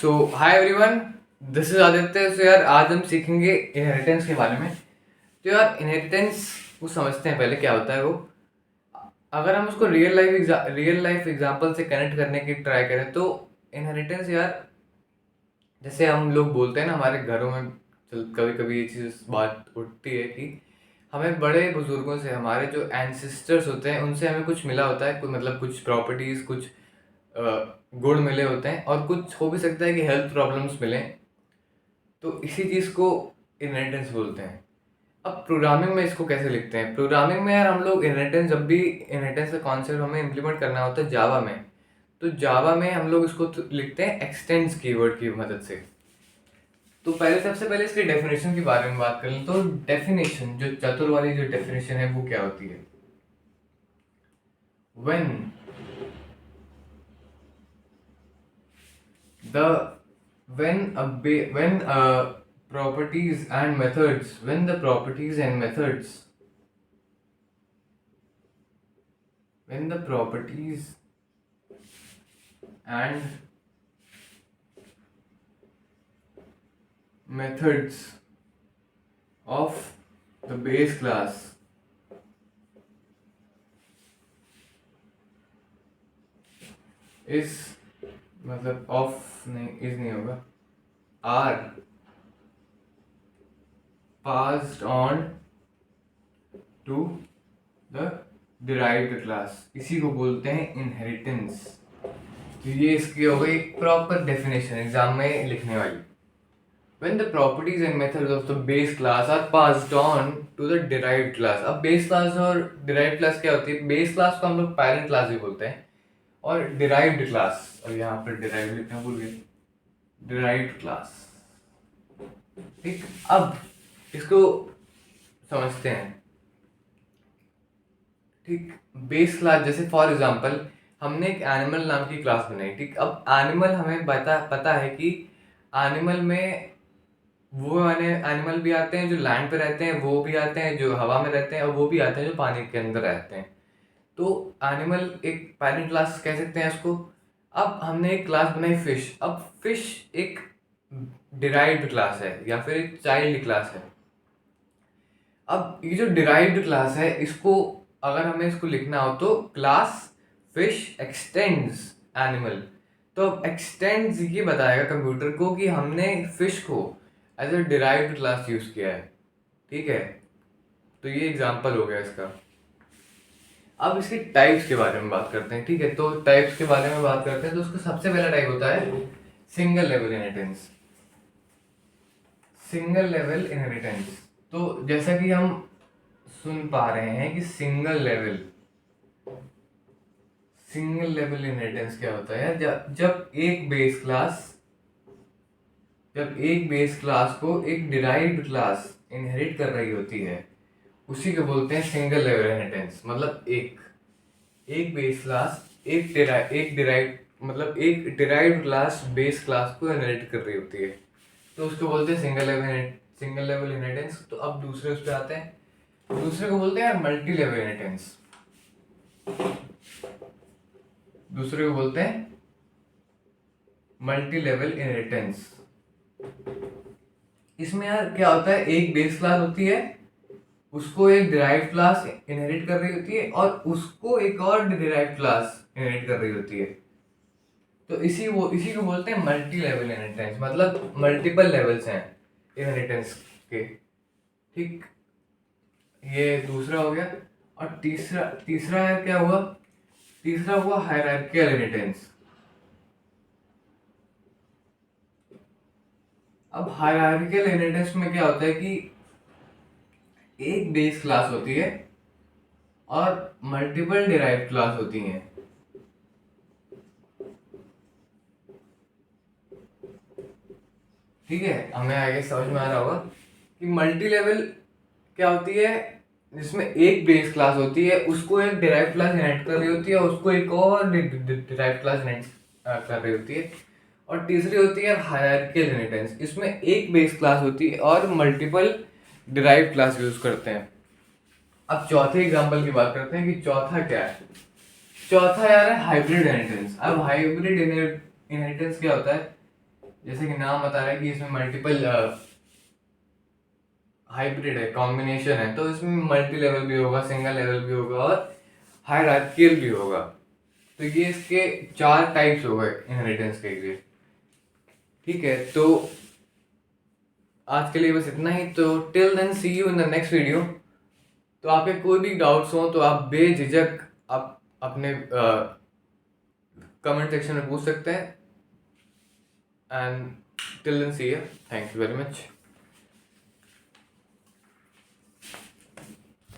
So hi everyone, this is Aditya. So यार, आज हम सीखेंगे इनहेरिटेंस के बारे में। तो यार, इनहेरिटेंस को समझते हैं पहले क्या होता है वो। अगर हम उसको रियल लाइफ एग्जांपल से कनेक्ट करने की ट्राई करें तो इनहेरिटेंस यार, जैसे हम लोग बोलते हैं ना हमारे घरों में, कभी कभी ये चीज़ बात उठती है कि हमें बड़े बुजुर्गों से, हमारे जो एंसेस्टर्स होते हैं उनसे हमें कुछ मिला होता है, कोई मतलब कुछ प्रॉपर्टीज, कुछ गुण मिले होते हैं, और कुछ हो भी सकता है कि हेल्थ प्रॉब्लम्स मिलें। तो इसी चीज़ को इनहेरिटेंस बोलते हैं। अब प्रोग्रामिंग में इसको कैसे लिखते हैं? प्रोग्रामिंग में यार हम लोग इनहेरिटेंस, जब भी इनहेरिटेंस का कॉन्सेप्ट हमें इम्प्लीमेंट करना होता है जावा में, तो जावा में हम लोग इसको लिखते हैं एक्सटेंड्स कीवर्ड की मदद से। तो पहले, सबसे पहले इसके डेफिनेशन के बारे में बात कर लें तो डेफिनेशन, जो चतुर वाली जो डेफिनेशन है वो क्या होती है? When the when properties and methods when the properties and methods when the properties and methods of the base class is, मतलब ऑफ नहीं, इज नहीं होगा, are passed on to the derived class, इसी को बोलते हैं इनहेरिटेंस। तो ये इसकी हो गई प्रॉपर डेफिनेशन एग्जाम में लिखने वाली। When the properties and methods of the base class are passed on to the derived class। अब base class और derived class क्या होती है? base class को हम लोग parent class भी बोलते हैं, और derived class, और यहाँ पर derived लिखना भूल गए, derived class। ठीक, अब इसको समझते हैं। ठीक, बेस क्लास, जैसे फॉर एग्जांपल हमने एक एनिमल नाम की क्लास बनाई। ठीक, अब एनिमल हमें पता है कि एनिमल में वो एनिमल भी आते हैं जो लैंड पे रहते हैं, वो भी आते हैं जो हवा में रहते हैं, और वो भी आते हैं जो पानी के अंदर रहते हैं। तो एनिमल एक पैरेंट क्लास कह सकते हैं उसको। अब हमने एक क्लास बनाई फिश। अब फिश एक डिराइव्ड क्लास है या फिर एक चाइल्ड क्लास है। अब ये जो डिराइव्ड क्लास है, इसको अगर हमें इसको लिखना हो तो क्लास फिश एक्सटेंड्स एनिमल। तो अब एक्सटेंड्स ये बताएगा कंप्यूटर को कि हमने फिश को as a derived class use किया है। ठीक है, तो ये एग्जांपल हो गया इसका। अब इसके टाइप्स के बारे में बात करते हैं। ठीक है, तो टाइप्स के बारे में बात करते हैं तो उसका सबसे पहला टाइप होता है single level inheritance. Single level inheritance, तो जैसा कि हम सुन पा रहे हैं कि सिंगल लेवल इनहेरिटेंस क्या होता है? जब एक बेस क्लास को एक डिराइव्ड क्लास इनहेरिट कर रही होती है, उसी को बोलते हैं सिंगल लेवल इनहेरिटेंस। मतलब एक बेस क्लास एक डिराइव्ड क्लास बेस क्लास को इनहेरिट कर रही होती है, तो उसको बोलते हैं सिंगल लेवल इनहेरिटेंस। तो अब दूसरे उस पे आते हैं, दूसरे को बोलते हैं मल्टी लेवल इनहेरिटेंस। दूसरे को बोलते हैं मल्टी लेवल इनहेरिटेंस। इसमें यार क्या होता है, एक बेस क्लास होती है, उसको एक डिराइव्ड क्लास इनहेरिट कर रही होती है, और उसको एक और डिराइव्ड क्लास इनहेरिट कर रही होती है। तो इसी को बोलते हैं मल्टी लेवल इनहेरिटेंस, मतलब मल्टीपल लेवल्स हैं इनहेरिटेंस के। ठीक, ये दूसरा हो गया। और तीसरा तीसरा है क्या हुआ? तीसरा हुआ हायरार्किकल इनहेरिटेंस। अब हायरार्किकल इनहेरिटेंस में क्या होता है कि एक बेस क्लास होती है और मल्टीपल डिराइव्ड क्लास होती हैं। ठीक है, हमें आगे समझ में आ रहा होगा कि मल्टी लेवल क्या होती है, जिसमें एक बेस क्लास होती है, उसको एक डिराइव्ड क्लास इनहेरिट कर रही होती है, उसको एक और डिराइव्ड क्लास इनहेरिट कर रही होती है। और तीसरी होती है हायरार्किकल इनहेरिटेंस, इसमें एक बेस क्लास होती है और मल्टीपल डिराइव्ड क्लास यूज करते हैं। अब चौथे एग्जांपल की बात करते हैं कि चौथा क्या है। चौथा यार है हाइब्रिड इनहेरिटेंस। अब हाइब्रिड इनहेरिटेंस क्या होता है? जैसे कि नाम बता रहा है कि इसमें मल्टीपल हाइब्रिड है, कॉम्बिनेशन है, तो इसमें मल्टी लेवल भी होगा, सिंगल लेवल भी होगा और हायरार्कियल भी होगा। तो ये इसके 4 टाइप्स हो गए इनहेरिटेंस के लिए। ठीक है, तो आज के लिए बस इतना ही। तो till then see you in the next video. तो आपके कोई भी डाउट्स हो तो आप बेझिझक आप अपने कमेंट सेक्शन में पूछ सकते हैं। And till then see you, thank you very much.